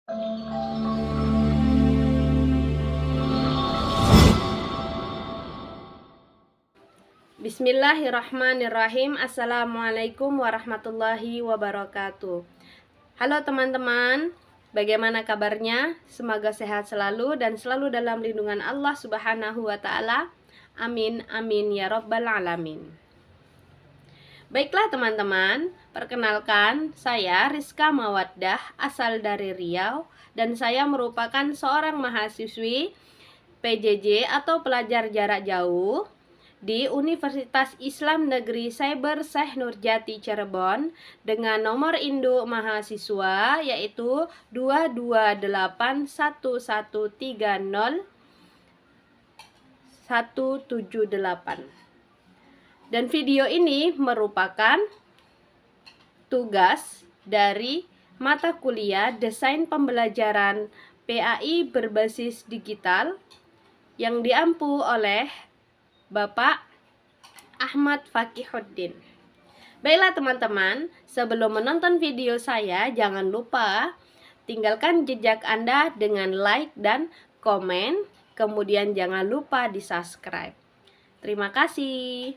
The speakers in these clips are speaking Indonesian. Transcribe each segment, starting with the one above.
Bismillahirrahmanirrahim. Assalamualaikum warahmatullahi wabarakatuh. Halo teman-teman, bagaimana kabarnya? Semoga sehat selalu dan selalu dalam lindungan Allah Subhanahu wa Ta'ala. Amin, amin ya Rabbal 'Alamin. Baiklah teman-teman, perkenalkan saya Rizka Mawaddah, asal dari Riau, dan saya merupakan seorang mahasiswi PJJ atau pelajar jarak jauh di Universitas Islam Negeri Cyber Syekh Nurjati Cirebon dengan nomor induk mahasiswa yaitu 2281130 dan video ini merupakan tugas dari mata kuliah Desain Pembelajaran PAI berbasis digital yang diampu oleh Bapak Ahmad Fakihuddin. Baiklah teman-teman, sebelum menonton video saya, jangan lupa tinggalkan jejak Anda dengan like dan komen, kemudian jangan lupa di subscribe. Terima kasih.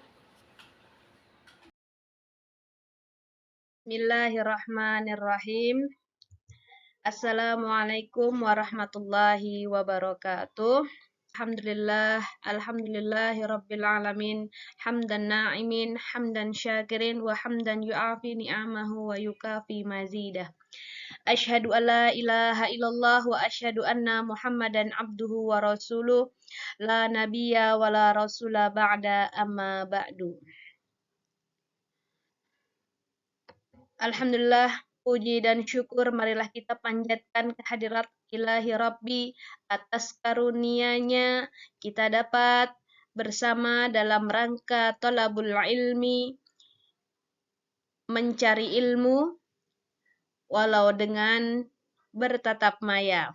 Bismillahirrahmanirrahim. Assalamualaikum warahmatullahi wabarakatuh. Alhamdulillahirabbil alamin, hamdan na'imin, hamdan syakirin, wa hamdan yu'afi ni'amahu wa yukafi mazidah. Asyhadu an la ilaha illallah wa asyhadu anna Muhammadan abduhu wa rasuluh, la nabiyya wa la rasula ba'da, amma ba'du. Alhamdulillah, puji dan syukur marilah kita panjatkan kehadirat Ilahi Rabbi atas karunia-Nya kita dapat bersama dalam rangka thalabul ilmi, mencari ilmu walau dengan bertatap maya.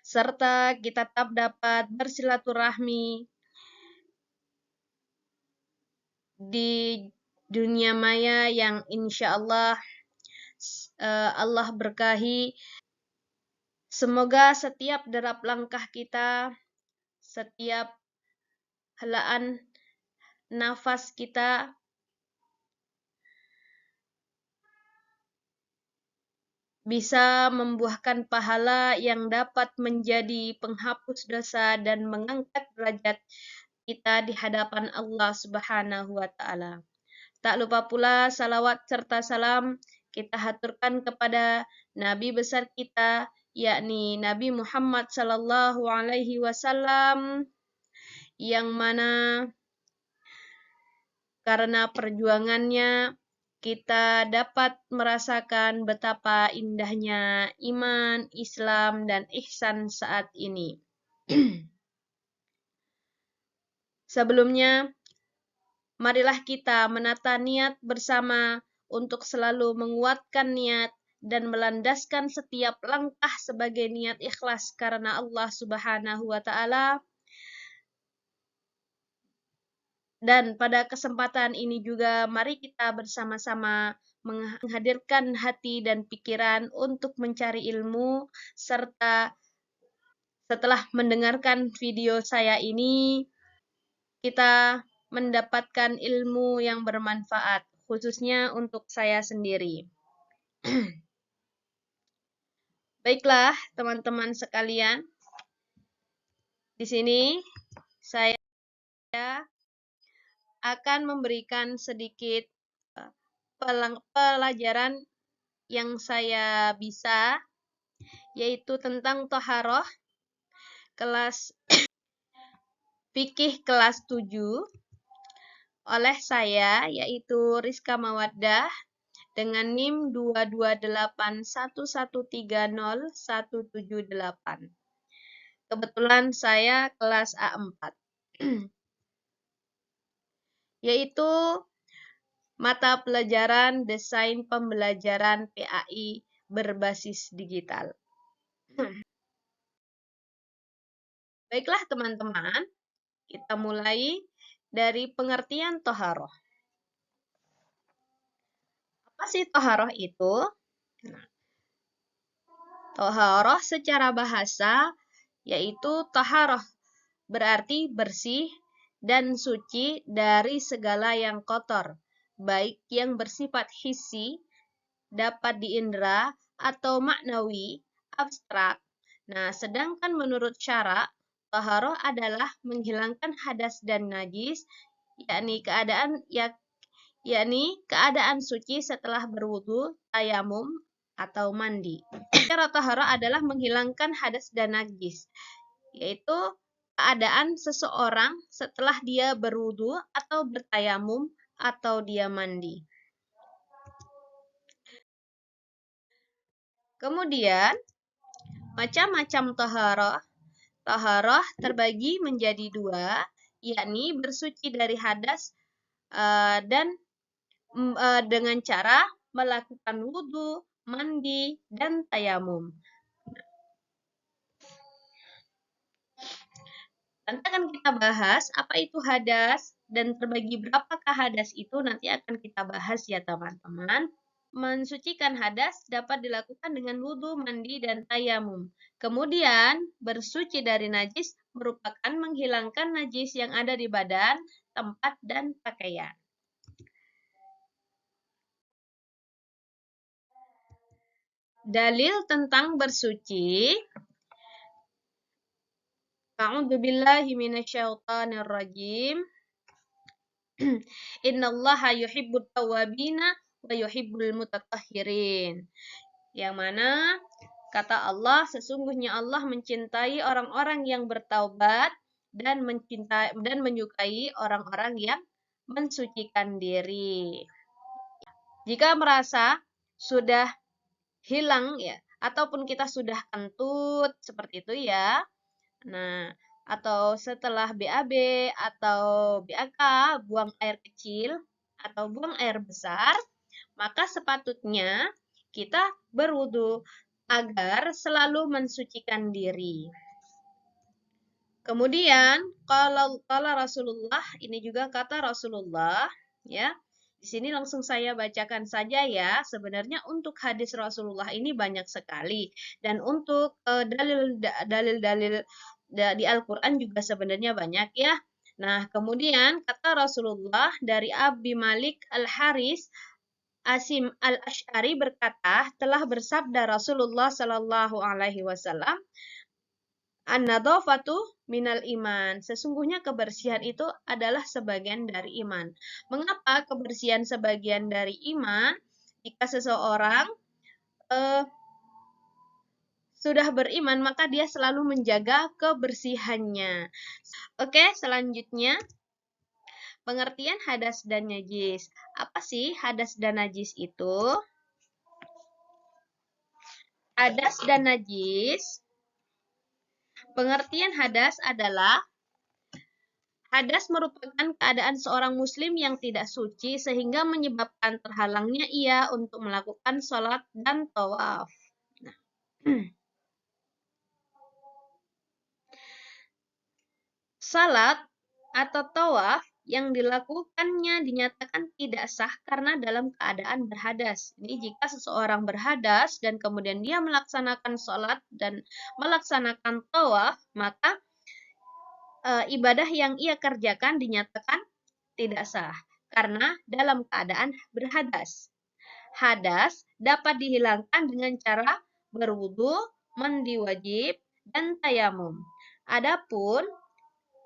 Serta kita tetap dapat bersilaturahmi di dunia maya yang insya Allah Allah berkahi. Semoga setiap derap langkah kita, setiap helaan nafas kita bisa membuahkan pahala yang dapat menjadi penghapus dosa dan mengangkat derajat kita di hadapan Allah Subhanahu wa Ta'ala. Tak lupa pula salawat serta salam kita haturkan kepada Nabi besar kita, yakni Nabi Muhammad sallallahu alaihi wasallam, yang mana karena perjuangannya kita dapat merasakan betapa indahnya iman, Islam, dan ihsan saat ini. Sebelumnya, marilah kita menata niat bersama untuk selalu menguatkan niat dan melandaskan setiap langkah sebagai niat ikhlas karena Allah Subhanahu wa Ta'ala. Dan pada kesempatan ini juga mari kita bersama-sama menghadirkan hati dan pikiran untuk mencari ilmu, serta setelah mendengarkan video saya ini kita mendapatkan ilmu yang bermanfaat, khususnya untuk saya sendiri. Baiklah, teman-teman sekalian, di sini saya akan memberikan sedikit pelajaran yang saya bisa, yaitu tentang Thaharah, kelas fikih kelas 7, oleh saya, yaitu Rizka Mawaddah, dengan NIM 22811300178. Kebetulan saya kelas A4. Yaitu mata pelajaran Desain Pembelajaran PAI berbasis digital. Baiklah teman-teman, kita mulai dari pengertian Thaharah. Apa sih Thaharah itu? Nah, Toharoh secara bahasa yaitu taharah, berarti bersih dan suci dari segala yang kotor, baik yang bersifat hissi, dapat diindra, atau maknawi, abstrak. Nah, sedangkan menurut syara, taharah adalah menghilangkan hadas dan najis, yakni keadaan suci setelah berwudu, tayamum, atau mandi. Cara taharah adalah menghilangkan hadas dan najis, yaitu keadaan seseorang setelah dia berwudu atau bertayamum atau dia mandi. Kemudian, macam-macam taharah. Taharah terbagi menjadi dua, yakni bersuci dari hadas dan dengan cara melakukan wudu, mandi, dan tayamum. Nanti akan kita bahas apa itu hadas dan terbagi berapakah hadas itu, nanti akan kita bahas ya teman-teman. Mensucikan hadas dapat dilakukan dengan wudu, mandi, dan tayamum. Kemudian, bersuci dari najis merupakan menghilangkan najis yang ada di badan, tempat, dan pakaian. Dalil tentang bersuci. A'udzu billahi minasyaitonir rajim. Innallaha yuhibbut tawwabina wa yuhibbul mutatahhirin. Yang mana kata Allah, sesungguhnya Allah mencintai orang-orang yang bertaubat dan menyukai orang-orang yang mensucikan diri. Jika merasa sudah hilang ya, ataupun kita sudah kentut seperti itu ya. Nah, atau setelah BAB atau BAK, buang air kecil atau buang air besar, maka sepatutnya kita berwudu agar selalu mensucikan diri. Kemudian, kalau Rasulullah, ini juga kata Rasulullah, ya. Di sini langsung saya bacakan saja ya. Sebenarnya untuk hadis Rasulullah ini banyak sekali, dan untuk dalil-dalil di Al-Quran juga sebenarnya banyak ya. Nah, kemudian kata Rasulullah dari Abi Malik Al-Haris Asim Al-Asy'ari berkata, telah bersabda Rasulullah Shallallahu Alaihi Wasallam, an-nadhafatu minal iman. Sesungguhnya kebersihan itu adalah sebagian dari iman. Mengapa kebersihan sebagian dari iman? Jika seseorang sudah beriman, maka dia selalu menjaga kebersihannya. Oke, selanjutnya pengertian hadas dan najis. Apa sih hadas dan najis itu? Hadas dan najis. Pengertian hadas adalah hadas merupakan keadaan seorang muslim yang tidak suci sehingga menyebabkan terhalangnya ia untuk melakukan sholat dan tawaf. Nah. Salat atau tawaf yang dilakukannya dinyatakan tidak sah karena dalam keadaan berhadas. Ini jika seseorang berhadas dan kemudian dia melaksanakan sholat dan melaksanakan tawaf, maka ibadah yang ia kerjakan dinyatakan tidak sah karena dalam keadaan berhadas. Hadas dapat dihilangkan dengan cara berwudu, mandi wajib, dan tayamum. Adapun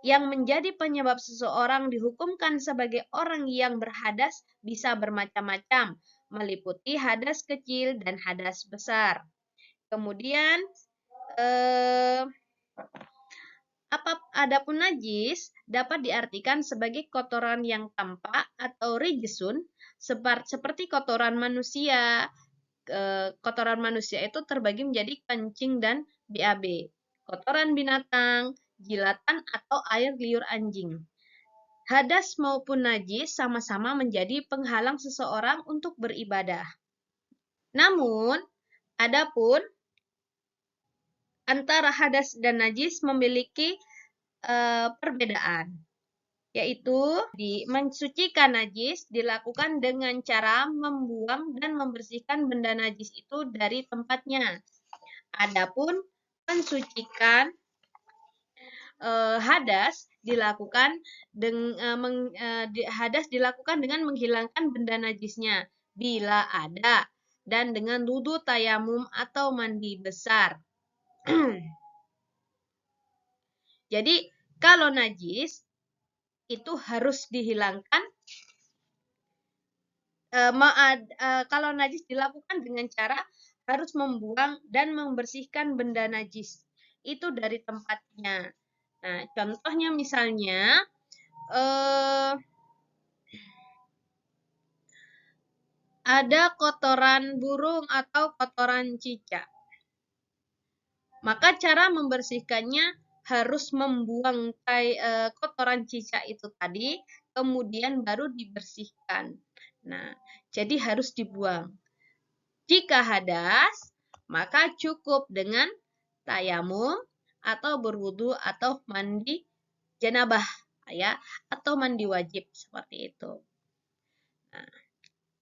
yang menjadi penyebab seseorang dihukumkan sebagai orang yang berhadas bisa bermacam-macam, meliputi hadas kecil dan hadas besar. Kemudian, adapun najis dapat diartikan sebagai kotoran yang tampak atau rijisun, seperti kotoran manusia. Kotoran manusia itu terbagi menjadi kencing dan BAB. Kotoran binatang, jilatan atau air liur anjing. Hadas maupun najis sama-sama menjadi penghalang seseorang untuk beribadah. Namun, adapun antara hadas dan najis memiliki perbedaan, yaitu mensucikan najis dilakukan dengan cara membuang dan membersihkan benda najis itu dari tempatnya. Adapun mensucikan hadas dilakukan dengan menghilangkan benda najisnya bila ada dan dengan wudu tayamum atau mandi besar. Jadi kalau najis itu harus dihilangkan. Kalau najis dilakukan dengan cara harus membuang dan membersihkan benda najis itu dari tempatnya. Nah, contohnya misalnya ada kotoran burung atau kotoran cicak. Maka cara membersihkannya harus membuang kotoran cicak itu tadi, kemudian baru dibersihkan. Nah, jadi harus dibuang. Jika hadas, maka cukup dengan tayamum atau berwudu atau mandi janabah, ya, atau mandi wajib seperti itu. Nah,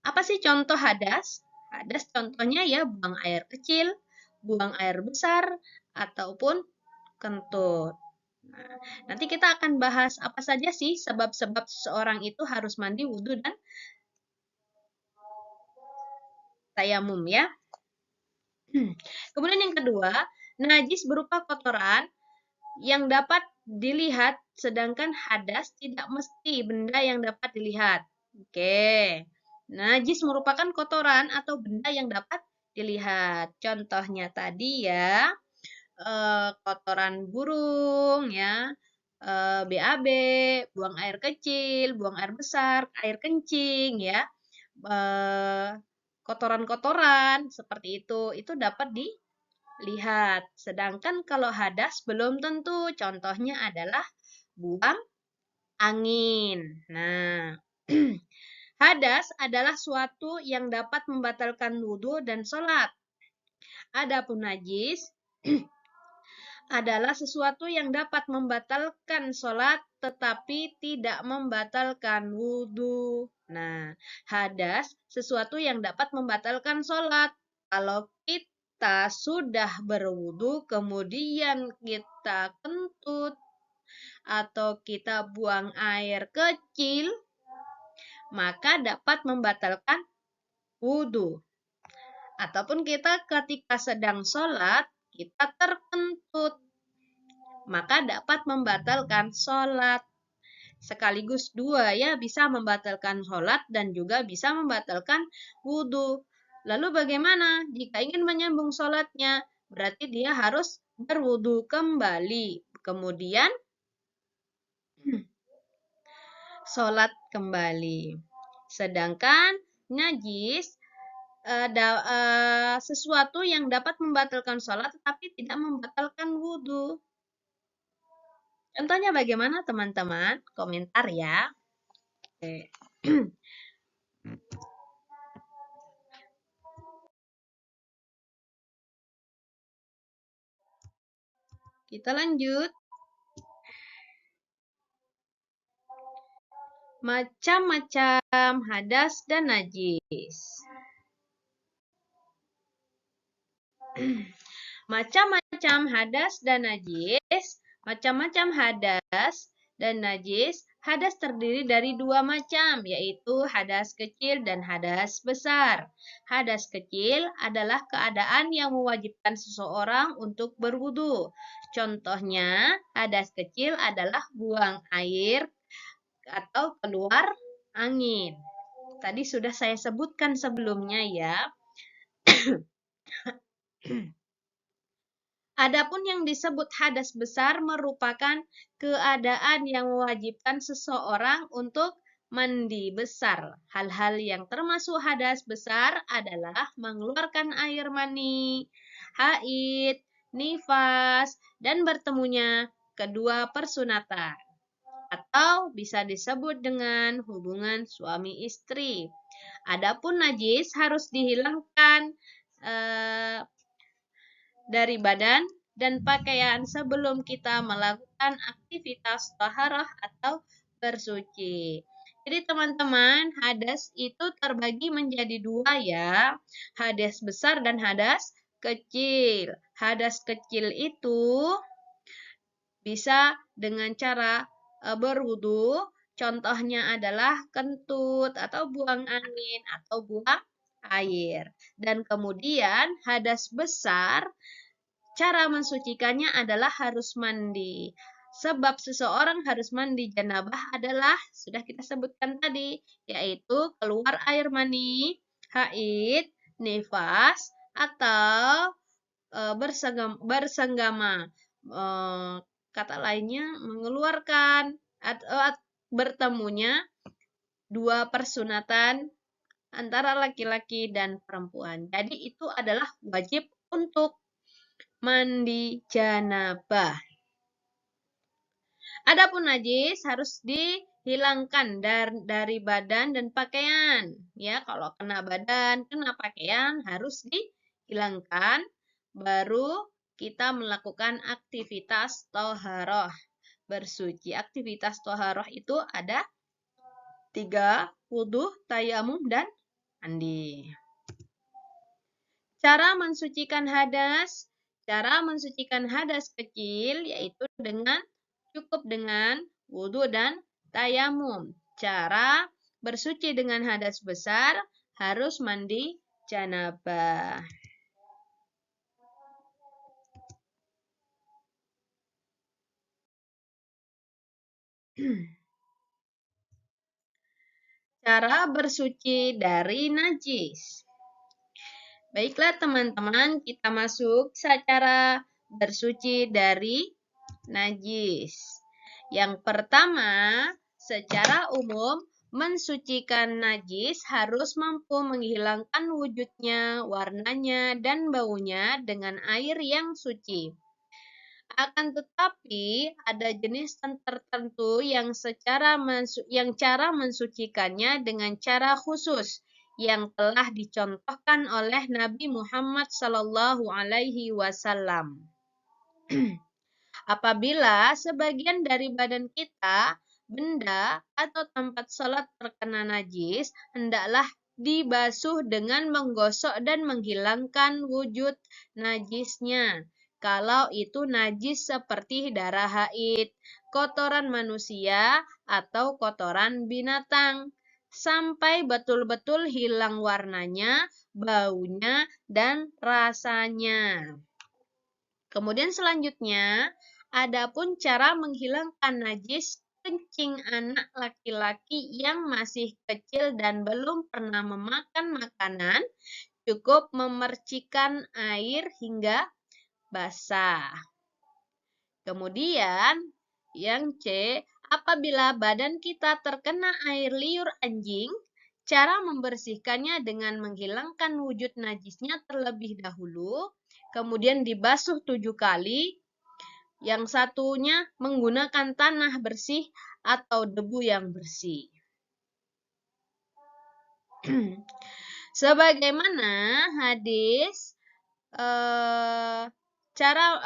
apa sih contoh hadas? Hadas contohnya ya buang air kecil, buang air besar, ataupun kentut. Nah, nanti kita akan bahas apa saja sih sebab-sebab seseorang itu harus mandi, wudhu, dan tayamum ya. Kemudian yang kedua, najis berupa kotoran yang dapat dilihat, sedangkan hadas tidak mesti benda yang dapat dilihat. Oke. Najis merupakan kotoran atau benda yang dapat dilihat. Contohnya tadi ya, kotoran burung ya, BAB, buang air kecil, buang air besar, air kencing ya, kotoran-kotoran seperti itu dapat dilihat. Sedangkan kalau hadas belum tentu. Contohnya adalah buang angin. Nah, hadas adalah suatu yang dapat membatalkan wudhu dan sholat. Adapun najis adalah sesuatu yang dapat membatalkan sholat tetapi tidak membatalkan wudhu. Nah, hadas sesuatu yang dapat membatalkan sholat. Kalau kita sudah berwudhu kemudian kita kentut atau kita buang air kecil, maka dapat membatalkan wudhu. Ataupun kita ketika sedang sholat, kita terkentut, maka dapat membatalkan sholat. Sekaligus dua ya, bisa membatalkan sholat dan juga bisa membatalkan wudhu. Lalu bagaimana jika ingin menyambung sholatnya? Berarti dia harus berwudhu kembali. Kemudian sholat kembali. Sedangkan najis sesuatu yang dapat membatalkan sholat tetapi tidak membatalkan wudhu. Contohnya bagaimana teman-teman? Komentar ya. Oke. Kita lanjut. Macam-macam hadas dan najis. Macam-macam hadas dan najis. Macam-macam hadas dan najis. Hadas terdiri dari dua macam, yaitu hadas kecil dan hadas besar. Hadas kecil adalah keadaan yang mewajibkan seseorang untuk berwudu. Contohnya, hadas kecil adalah buang air atau keluar angin. Tadi sudah saya sebutkan sebelumnya ya. Adapun yang disebut hadas besar merupakan keadaan yang mewajibkan seseorang untuk mandi besar. Hal-hal yang termasuk hadas besar adalah mengeluarkan air mani, haid, nifas, dan bertemunya kedua persunatan. Atau bisa disebut dengan hubungan suami istri. Adapun najis harus dihilangkan dari badan dan pakaian sebelum kita melakukan aktivitas taharah atau bersuci. Jadi teman-teman, hadas itu terbagi menjadi dua ya, hadas besar dan hadas kecil. hadas kecil itu bisa dengan cara berwudu. Contohnya adalah kentut atau buang angin atau buang air. Dan kemudian hadas besar, cara mensucikannya adalah harus mandi. Sebab seseorang harus mandi janabah adalah sudah kita sebutkan tadi, yaitu keluar air mani, haid, nifas, atau bersenggama. Kata lainnya mengeluarkan atau bertemunya dua persunatan antara laki-laki dan perempuan. Jadi itu adalah wajib untuk mandi janabah. Adapun najis harus dihilangkan dari badan dan pakaian. Ya, kalau kena badan, kena pakaian harus dihilangkan. Baru kita melakukan aktivitas toharoh, bersuci. Aktivitas toharoh itu ada 3, wudu, tayamum, dan mandi. Cara mensucikan hadas. Cara mensucikan hadas kecil yaitu cukup dengan wudu dan tayamum. Cara bersuci dengan hadas besar harus mandi janabah. Cara bersuci dari najis. Baiklah teman-teman, kita masuk secara bersuci dari najis. Yang pertama, secara umum, mensucikan najis harus mampu menghilangkan wujudnya, warnanya, dan baunya dengan air yang suci. Akan tetapi, ada jenis tertentu yang cara mensucikannya dengan cara khusus yang telah dicontohkan oleh Nabi Muhammad SAW. Apabila sebagian dari badan kita, benda, atau tempat sholat terkena najis, hendaklah dibasuh dengan menggosok dan menghilangkan wujud najisnya. Kalau itu najis seperti darah haid, kotoran manusia, atau kotoran binatang, sampai betul-betul hilang warnanya, baunya, dan rasanya. Kemudian selanjutnya, adapun cara menghilangkan najis kencing anak laki-laki yang masih kecil dan belum pernah memakan makanan, cukup memercikan air hingga basah. Kemudian, yang C, apabila badan kita terkena air liur anjing, cara membersihkannya dengan menghilangkan wujud najisnya terlebih dahulu, kemudian dibasuh 7 kali, yang satunya menggunakan tanah bersih atau debu yang bersih. Sebagaimana hadis cara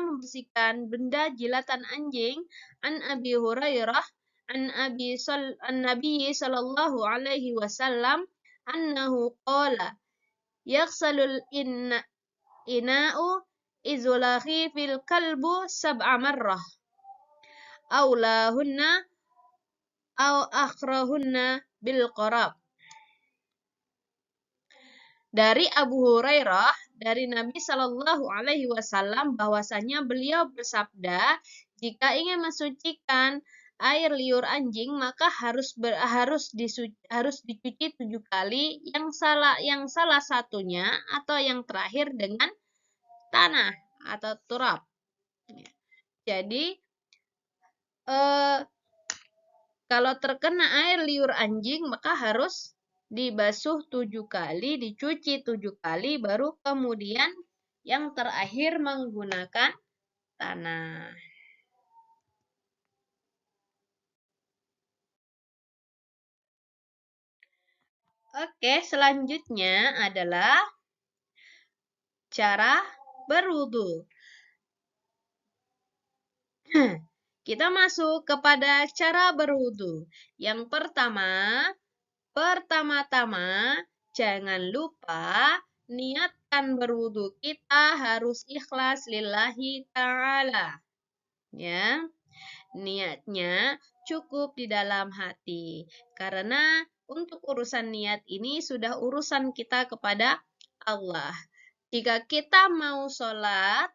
membersihkan benda jilatan anjing an Abi Hurairah an Nabi sallallahu alaihi wasallam annahu qala yaghsalul ina'u izulahi fil kalbu sab'a marrah aulahunna au akhrahunna bil qarab. Dari Abu Hurairah, dari Nabi Shallallahu Alaihi Wasallam, bahwasanya beliau bersabda, jika ingin mensucikan air liur anjing, maka harus dicuci 7 kali. Yang salah satunya atau yang terakhir dengan tanah atau turab. Jadi kalau terkena air liur anjing, maka harus dibasuh 7 kali, dicuci 7 kali, baru kemudian yang terakhir menggunakan tanah. Oke, selanjutnya adalah cara berwudu. Kita masuk kepada cara berwudu. Yang pertama-tama, jangan lupa akan berwudu, kita harus ikhlas lillahi ta'ala. Ya, niatnya cukup di dalam hati. Karena untuk urusan niat ini sudah urusan kita kepada Allah. Jika kita mau sholat,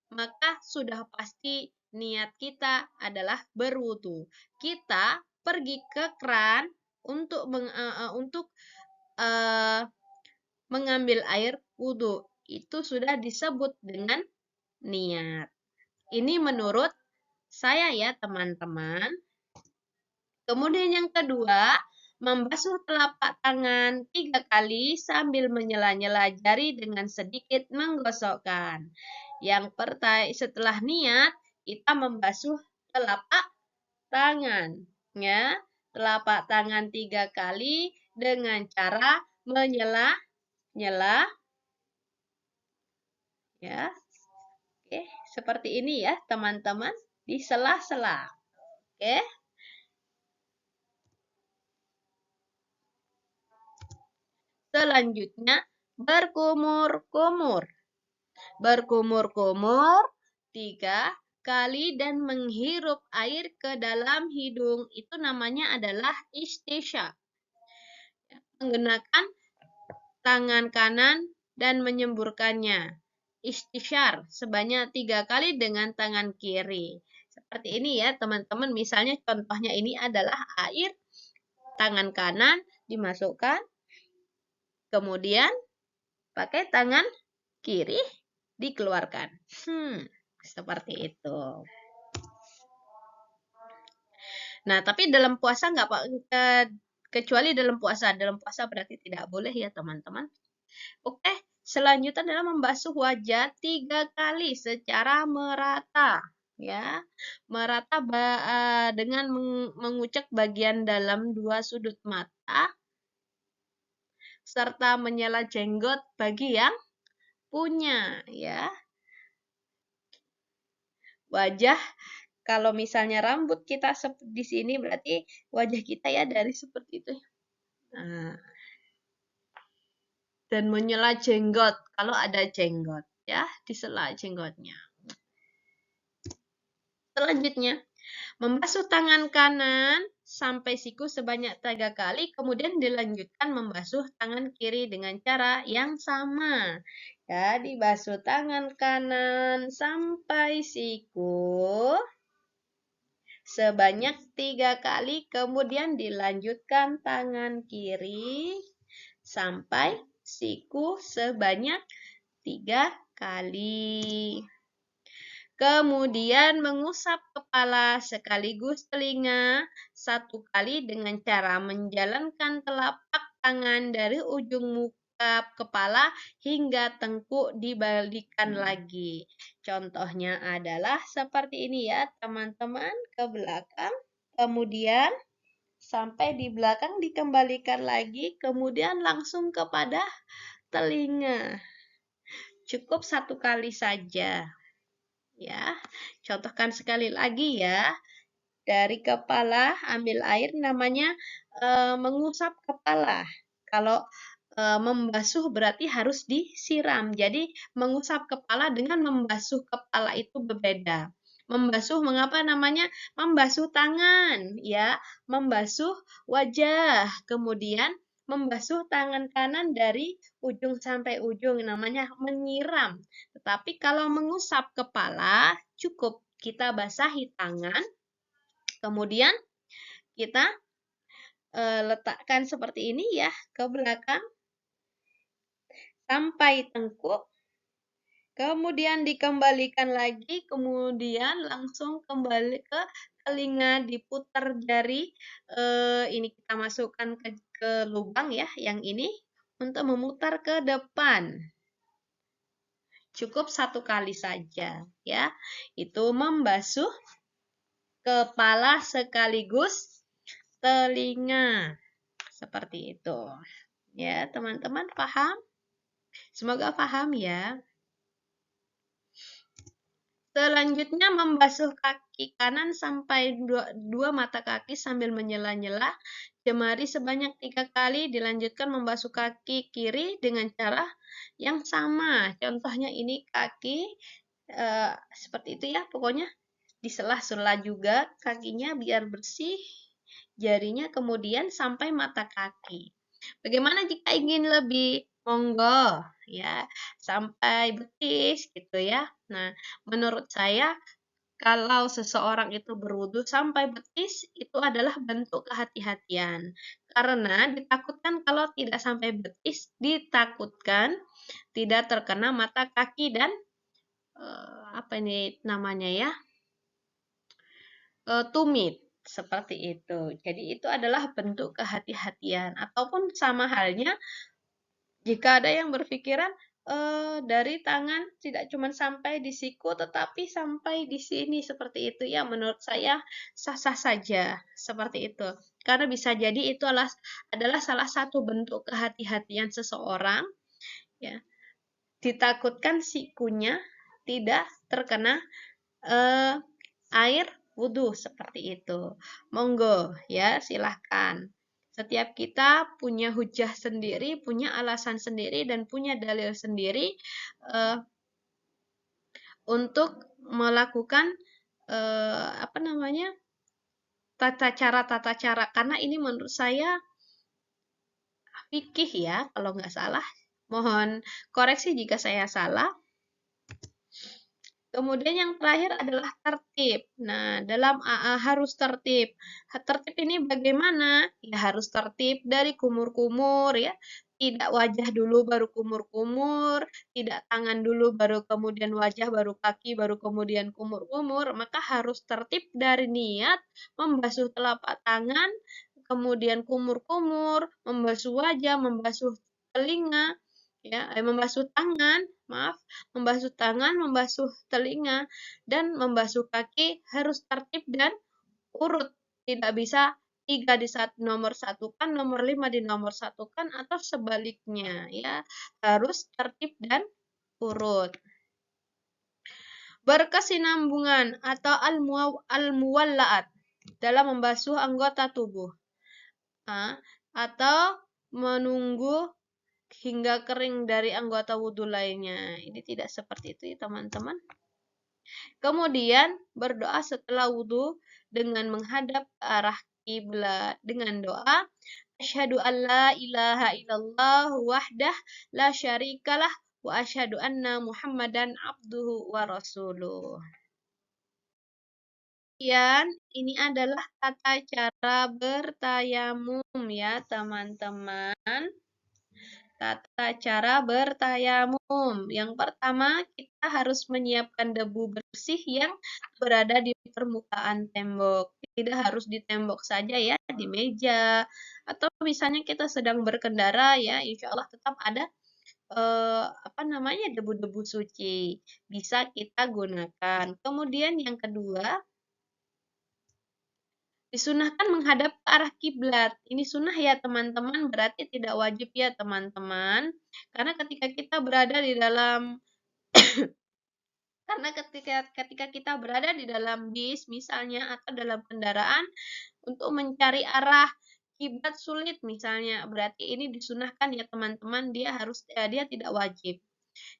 maka sudah pasti niat kita adalah berwudu. Kita pergi ke keran untuk mengambil air wudu. Itu sudah disebut dengan niat. Ini menurut saya ya teman-teman. Kemudian yang kedua, membasuh telapak tangan 3 kali sambil menyela-nyela jari dengan sedikit menggosokkan. Yang setelah niat, kita membasuh telapak tangan. Ya, telapak tangan 3 kali dengan cara menyela-nyela. Ya, oke, seperti ini ya teman-teman, di sela-sela. Oke. Selanjutnya, berkumur-kumur. Berkumur-kumur 3 kali dan menghirup air ke dalam hidung. Itu namanya adalah istinsyaq. Menggunakan tangan kanan dan menyemburkannya. Istinsyar sebanyak 3 kali dengan tangan kiri. Seperti ini ya teman-teman. Misalnya contohnya ini adalah air. Tangan kanan dimasukkan. Kemudian pakai tangan kiri dikeluarkan. Seperti itu. Nah, tapi dalam puasa nggak Pak, kecuali dalam puasa. Dalam puasa berarti tidak boleh ya teman-teman. Oke, selanjutnya adalah membasuh wajah 3 kali secara merata. Ya, merata dengan mengucek bagian dalam 2 sudut mata serta menyela jenggot bagi yang punya ya. Wajah, kalau misalnya rambut kita di sini berarti wajah kita ya dari seperti itu. Nah, dan menyela jenggot kalau ada jenggot ya, disela jenggotnya. Selanjutnya, membasuh tangan kanan sampai siku sebanyak 3 kali, kemudian dilanjutkan membasuh tangan kiri dengan cara yang sama. Ya, dibasuh tangan kanan sampai siku sebanyak 3 kali, kemudian dilanjutkan tangan kiri sampai siku sebanyak 3 kali. Kemudian mengusap kepala sekaligus telinga 1 kali dengan cara menjalankan telapak tangan dari ujung muka kepala hingga tengkuk dibalikkan lagi. Contohnya adalah seperti ini ya teman-teman, ke belakang, kemudian sampai di belakang dikembalikan lagi, kemudian langsung kepada telinga. Cukup 1 kali saja. Ya, contohkan sekali lagi ya. Dari kepala ambil air namanya mengusap kepala. Kalau membasuh berarti harus disiram. Jadi mengusap kepala dengan membasuh kepala itu berbeda. Membasuh mengapa namanya? Membasuh tangan, ya, membasuh wajah. Kemudian membasuh tangan kanan dari ujung sampai ujung namanya menyiram. Tetapi kalau mengusap kepala cukup kita basahi tangan, kemudian kita letakkan seperti ini ya ke belakang sampai tengkuk, kemudian dikembalikan lagi, kemudian langsung kembali ke telinga, diputar jari, ini kita masukkan ke lubang ya, yang ini untuk memutar ke depan. Cukup 1 kali saja ya. Itu membasuh kepala sekaligus telinga. Seperti itu. Ya, teman-teman paham? Semoga paham ya. Selanjutnya membasuh kaki kanan sampai dua mata kaki sambil menyela-nyela. Jemari sebanyak 3 kali, dilanjutkan membasuh kaki kiri dengan cara yang sama. Contohnya ini kaki seperti itu ya, pokoknya disela-sela juga kakinya biar bersih, jarinya kemudian sampai mata kaki. Bagaimana jika ingin lebih? Monggo ya, sampai betis gitu ya. Nah, menurut saya kalau seseorang itu berwudu sampai betis, itu adalah bentuk kehati-hatian. Karena ditakutkan kalau tidak sampai betis, ditakutkan tidak terkena mata kaki dan apa ini namanya ya, tumit. Seperti itu. Jadi itu adalah bentuk kehati-hatian. Ataupun sama halnya jika ada yang berpikiran dari tangan tidak cuma sampai di siku tetapi sampai di sini seperti itu ya, menurut saya sah-sah saja seperti itu. Karena bisa jadi itu adalah salah satu bentuk kehati-hatian seseorang ya. Ditakutkan sikunya tidak terkena air wudhu seperti itu. Monggo ya, silahkan. Setiap kita punya hujah sendiri, punya alasan sendiri, dan punya dalil sendiri untuk melakukan apa namanya, tata cara. Karena ini menurut saya fikih ya, kalau nggak salah. Mohon koreksi jika saya salah. Kemudian yang terakhir adalah tertib. Nah, dalam harus tertib. Tertib ini bagaimana? Ya harus tertib dari kumur-kumur ya. Tidak wajah dulu baru kumur-kumur, tidak tangan dulu baru kemudian wajah, baru kaki, baru kemudian kumur-kumur. Maka harus tertib dari niat membasuh telapak tangan, kemudian kumur-kumur, membasuh wajah, membasuh telinga, ya, membasuh tangan, maaf, membasuh tangan, membasuh telinga, dan membasuh kaki harus tertib dan urut. Tidak bisa 3 nomor satukan, nomor 5 di nomor satukan, atau sebaliknya. Ya, harus tertib dan urut. Berkesinambungan atau al-muwallaat dalam membasuh anggota tubuh. Atau menunggu hingga kering dari anggota wudhu lainnya. Ini tidak seperti itu ya teman-teman. Kemudian berdoa setelah wudhu dengan menghadap ke arah kiblat dengan doa asyhadu an la ilaha illallah wahdah la syarikalah wa asyhadu anna muhammadan abduhu wa rasuluh. Kemudian ini adalah tata cara bertayamum ya teman-teman. Tata cara bertayamum. Yang pertama, kita harus menyiapkan debu bersih yang berada di permukaan tembok. Tidak harus di tembok saja ya, di meja. Atau misalnya kita sedang berkendara ya, insya Allah tetap ada apa namanya debu-debu suci. Bisa kita gunakan. Kemudian yang kedua, disunahkan menghadap ke arah kiblat. Ini sunnah ya teman-teman, berarti tidak wajib ya teman-teman. Karena ketika kita berada di dalam ketika kita berada di dalam bis misalnya atau dalam kendaraan untuk mencari arah kiblat sulit misalnya, berarti ini disunahkan ya teman-teman, dia tidak wajib.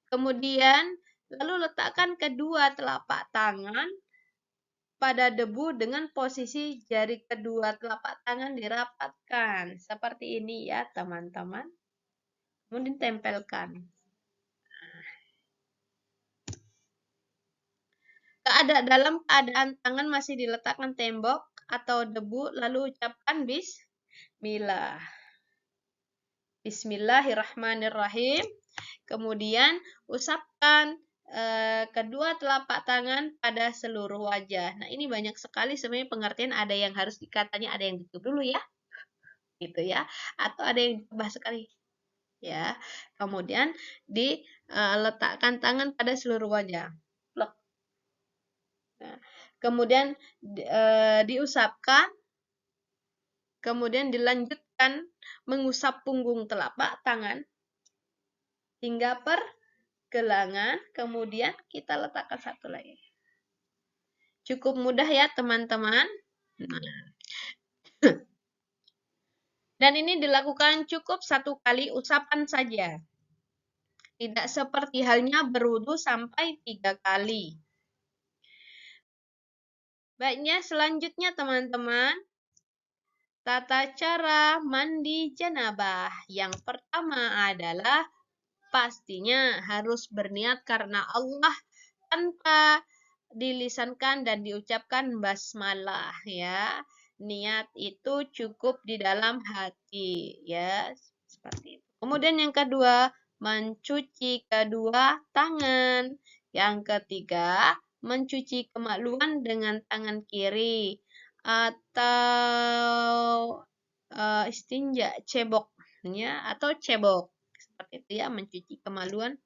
Kemudian lalu letakkan kedua telapak tangan pada debu dengan posisi jari kedua telapak tangan dirapatkan. Seperti ini ya teman-teman. Kemudian tempelkan. Dalam keadaan tangan masih diletakkan tembok atau debu, lalu ucapkan bismillah. Bismillahirrahmanirrahim. Kemudian usapkan kedua telapak tangan pada seluruh wajah. Nah, ini banyak sekali sebenarnya pengertian, ada yang harus dikatanya, ada yang ditutup dulu ya. Gitu ya. Atau ada yang ditambah sekali. Ya. Kemudian diletakkan tangan pada seluruh wajah. Nah, kemudian diusapkan, kemudian dilanjutkan mengusap punggung telapak tangan hingga pergelangan, kemudian kita letakkan satu lagi. Cukup mudah ya teman-teman. Nah, dan ini dilakukan cukup 1 kali usapan saja. Tidak seperti halnya berwudu sampai 3 kali. Baiknya selanjutnya teman-teman, tata cara mandi janabah. Yang pertama adalah pastinya harus berniat karena Allah tanpa dilisankan dan diucapkan basmalah ya. Niat itu cukup di dalam hati ya, seperti itu. Kemudian yang kedua, mencuci kedua tangan. Yang ketiga, mencuci kemaluan dengan tangan kiri atau istinja, cebok ya, atau cebok. Seperti itu ya, mencuci kemaluan.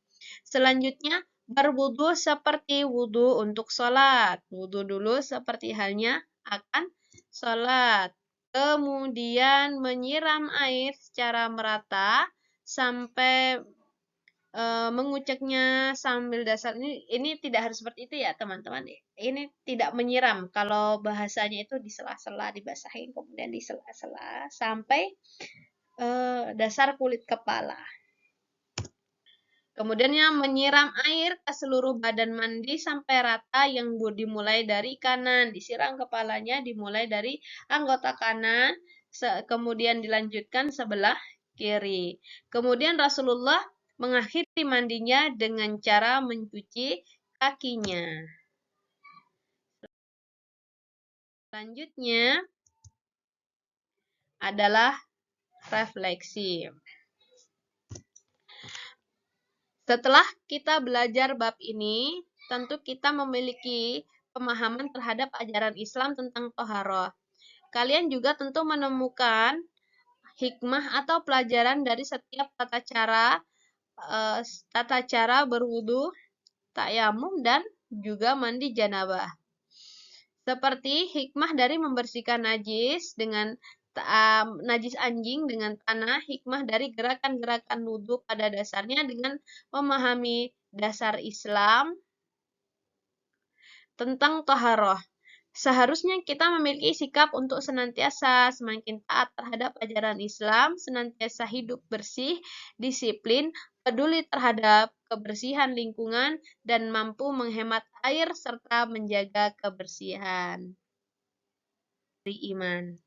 Selanjutnya, berwudu seperti wudu untuk sholat. Wudu dulu seperti halnya akan sholat. Kemudian menyiram air secara merata sampai menguceknya sambil dasar. Ini tidak harus seperti itu ya teman-teman. Ini tidak menyiram. Kalau bahasanya itu di sela-sela dibasahin, kemudian di sela-sela sampai dasar kulit kepala. Kemudian menyiram air ke seluruh badan mandi sampai rata yang dimulai dari kanan. Disiram kepalanya dimulai dari anggota kanan, kemudian dilanjutkan sebelah kiri. Kemudian Rasulullah mengakhiri mandinya dengan cara mencuci kakinya. Selanjutnya adalah refleksi. Setelah kita belajar bab ini, tentu kita memiliki pemahaman terhadap ajaran Islam tentang toharoh. Kalian juga tentu menemukan hikmah atau pelajaran dari setiap tata cara berwudu, tayamum, dan juga mandi janabah. Seperti hikmah dari membersihkan najis dengan najis anjing dengan tanah, hikmah dari gerakan-gerakan wudhu pada dasarnya dengan memahami dasar Islam tentang taharah. Seharusnya kita memiliki sikap untuk senantiasa semakin taat terhadap ajaran Islam, senantiasa hidup bersih, disiplin, peduli terhadap kebersihan lingkungan, dan mampu menghemat air serta menjaga kebersihan iman.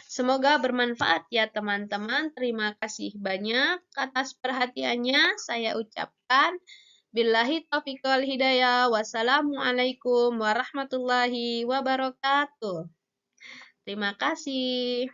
Semoga bermanfaat ya teman-teman. Terima kasih banyak atas perhatiannya. Saya ucapkan billahi taufiq wal hidayah. Wassalamualaikum warahmatullahi wabarakatuh. Terima kasih.